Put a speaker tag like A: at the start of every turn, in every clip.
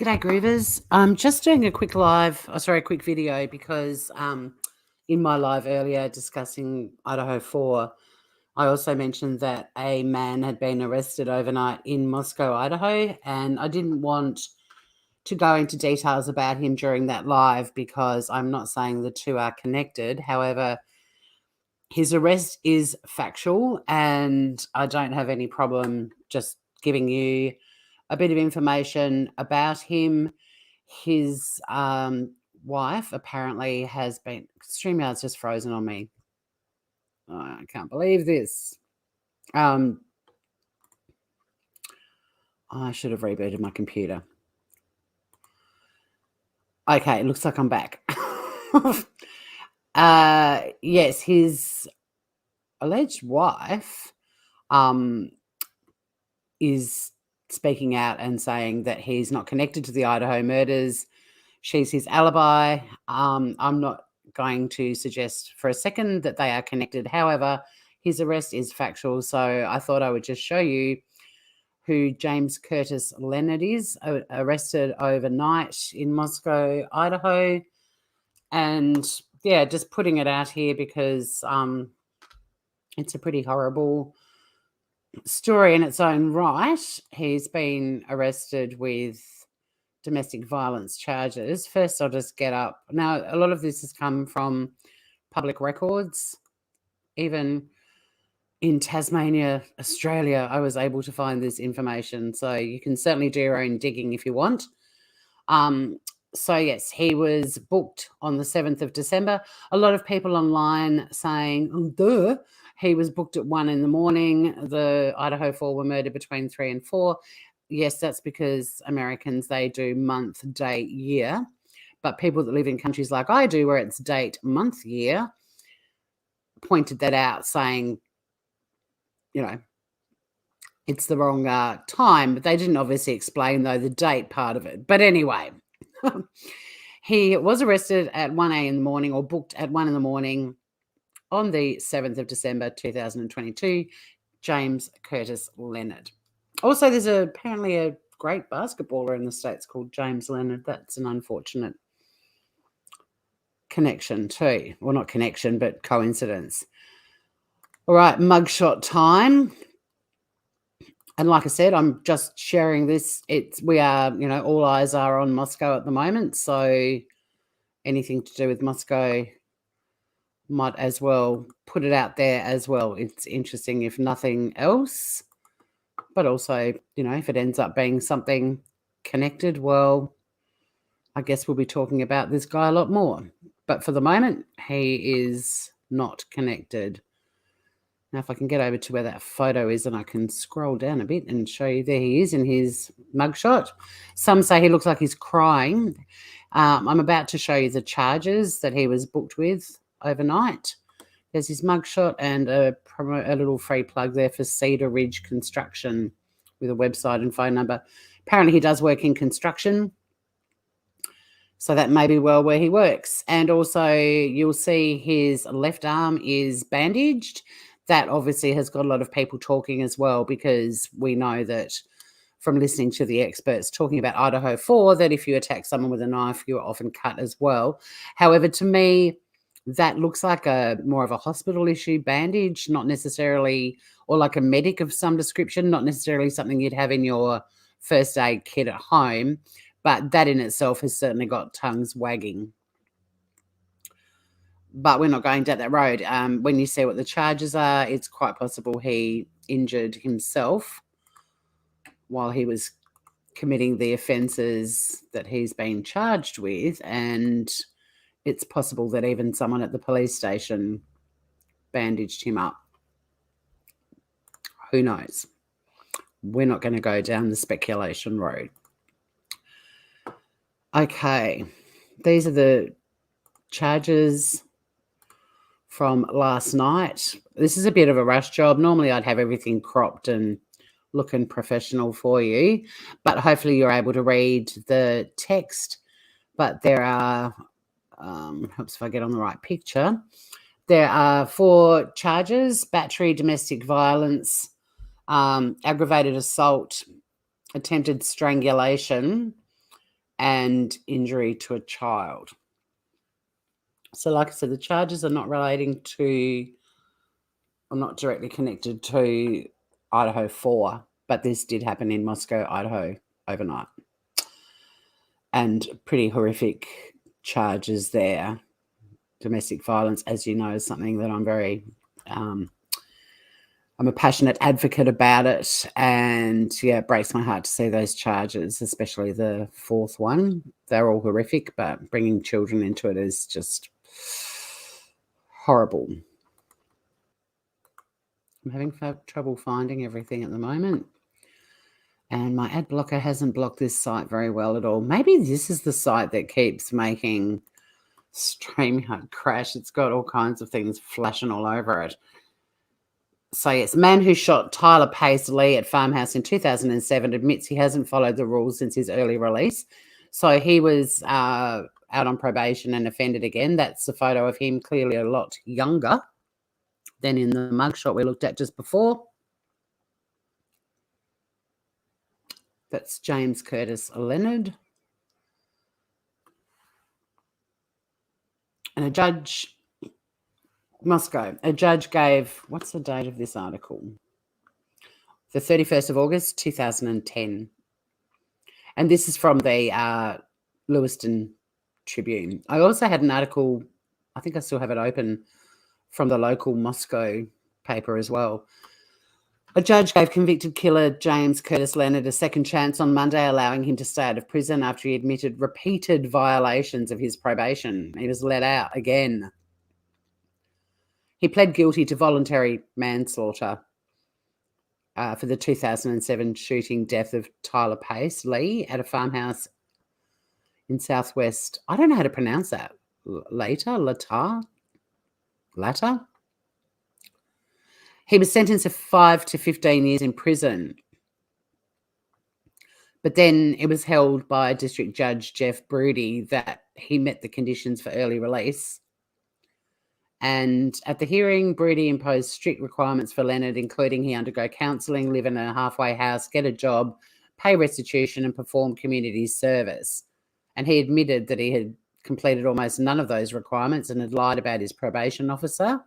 A: G'day, Groovers. I'm just doing a quick quick video because in my live earlier discussing Idaho 4, I also mentioned that a man had been arrested overnight in Moscow, Idaho, and I didn't want to go into details about him during that live because I'm not saying the two are connected. However, his arrest is factual and I don't have any problem just giving you a bit of information about him. His wife apparently has been... StreamYard's just frozen on me. Oh, I can't believe this. I should have rebooted my computer. Okay, it looks like I'm back. Yes, his alleged wife is speaking out and saying that he's not connected to the Idaho murders. She's his alibi. I'm not going to suggest for a second that they are connected. However, his arrest is factual, so I thought I would just show you who James Curtis Leonard is, arrested overnight in Moscow, Idaho. And yeah, just putting it out here because it's a pretty horrible story in its own right. He's been arrested with domestic violence charges. First, I'll just get up. Now, a lot of this has come from public records. Even in Tasmania, Australia, I was able to find this information. So you can certainly do your own digging if you want. So yes, he was booked on the 7th of December. A lot of people online saying, oh, duh, he was booked at 1 in the morning. The Idaho 4 were murdered between 3 and 4. Yes, that's because Americans, they do month, day, year. But people that live in countries like I do, where it's date, month, year, pointed that out, saying, you know, it's the wrong time. But they didn't obviously explain, though, the date part of it. But anyway, he was arrested at 1 a.m. in the morning, or booked at 1 in the morning on the 7th of December, 2022, James Curtis Leonard. Also, there's apparently a great basketballer in the States called James Leonard. That's an unfortunate connection too. Well, not connection, but coincidence. All right, mugshot time. And like I said, I'm just sharing this. We are, all eyes are on Moscow at the moment. So anything to do with Moscow, might as well put it out there as well. It's interesting if nothing else. But also, if it ends up being something connected, well, I guess we'll be talking about this guy a lot more. But for the moment, he is not connected. Now, if I can get over to where that photo is and I can scroll down a bit and show you, there he is in his mugshot. Some say he looks like he's crying. I'm about to show you the charges that he was booked with overnight. There's his mugshot and a little free plug there for Cedar Ridge Construction with a website and phone number. Apparently he does work in construction, so that may be well where he works. And also you'll see his left arm is bandaged. That obviously has got a lot of people talking as well, because we know that from listening to the experts talking about Idaho 4 that if you attack someone with a knife, you're often cut as well. However, to me, that looks like more of a hospital issue bandage, not necessarily, or like a medic of some description, not necessarily something you'd have in your first aid kit at home. But that in itself has certainly got tongues wagging. But we're not going down that road. When you see what the charges are, it's quite possible he injured himself while he was committing the offences that he's been charged with, and it's possible that even someone at the police station bandaged him up. Who knows? We're not going to go down the speculation road. Okay, these are the charges from last night. This is a bit of a rush job. Normally I'd have everything cropped and looking professional for you, but hopefully you're able to read the text. But there are, helps if I get on the right picture. There are 4 charges: battery, domestic violence, aggravated assault, attempted strangulation, and injury to a child. So like I said, the charges are not relating to or not directly connected to Idaho 4, but this did happen in Moscow, Idaho overnight. And pretty horrific charges there. Domestic violence, as you know, is something that I'm very, I'm a passionate advocate about it. And yeah, it breaks my heart to see those charges, especially the fourth one. They're all horrific, but bringing children into it is just horrible. I'm having trouble finding everything at the moment. And my ad blocker hasn't blocked this site very well at all. Maybe this is the site that keeps making StreamYard crash. It's got all kinds of things flashing all over it. So yes, man who shot Tyler Pace Lee at farmhouse in 2007 admits he hasn't followed the rules since his early release. So he was out on probation and offended again. That's a photo of him, clearly a lot younger than in the mugshot we looked at just before. That's James Curtis Leonard. And a judge, Moscow, a judge gave, what's the date of this article? The 31st of August, 2010. And this is from the Lewiston Tribune. I also had an article, I think I still have it open, from the local Moscow paper as well. A judge gave convicted killer James Curtis Leonard a second chance on Monday, allowing him to stay out of prison after he admitted repeated violations of his probation. He was let out again. He pled guilty to voluntary manslaughter for the 2007 shooting death of Tyler Pace Lee at a farmhouse in southwest. I don't know how to pronounce that. Latah. He was sentenced to 5 to 15 years in prison. But then it was held by District Judge Jeff Broody that he met the conditions for early release. And at the hearing, Broody imposed strict requirements for Leonard, including he undergo counselling, live in a halfway house, get a job, pay restitution, and perform community service. And he admitted that he had completed almost none of those requirements and had lied about his probation officer.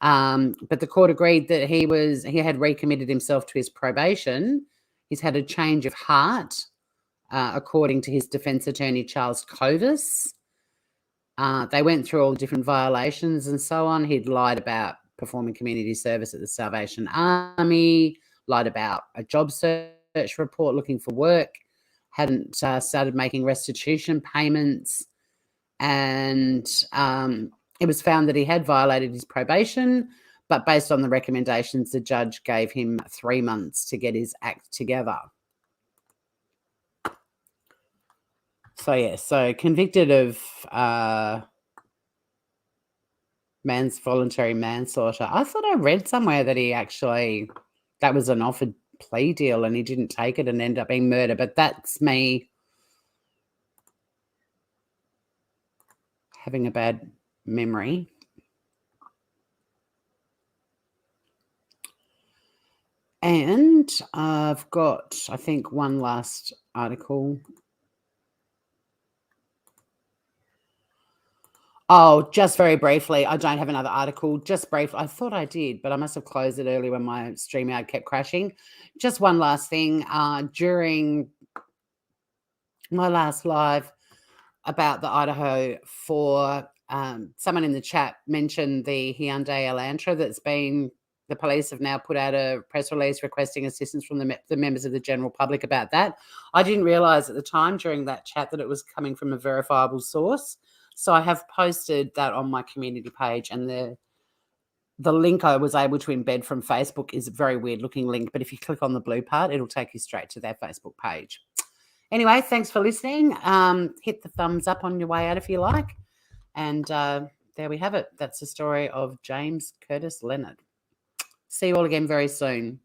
A: But the court agreed that he had recommitted himself to his probation. He's had a change of heart, according to his defence attorney, Charles Covis. They went through all the different violations and so on. He'd lied about performing community service at the Salvation Army, lied about a job search report looking for work, hadn't started making restitution payments, and it was found that he had violated his probation, but based on the recommendations, the judge gave him 3 months to get his act together. So, yeah, so convicted of voluntary manslaughter. I thought I read somewhere that that was an offered plea deal and he didn't take it and ended up being murder, but that's me having a bad memory. And I've got, I think, one last article. Oh, just very briefly, I don't have another article. Just briefly, I thought I did, but I must have closed it early when my StreamYard kept crashing. Just one last thing. During my last live about the Idaho 4, someone in the chat mentioned the Hyundai Elantra the police have now put out a press release requesting assistance from the members of the general public about that. I didn't realise at the time during that chat that it was coming from a verifiable source. So I have posted that on my community page, and the link I was able to embed from Facebook is a very weird looking link, but if you click on the blue part, it'll take you straight to their Facebook page. Anyway, thanks for listening. Hit the thumbs up on your way out if you like. And there we have it. That's the story of James Curtis Leonard. See you all again very soon.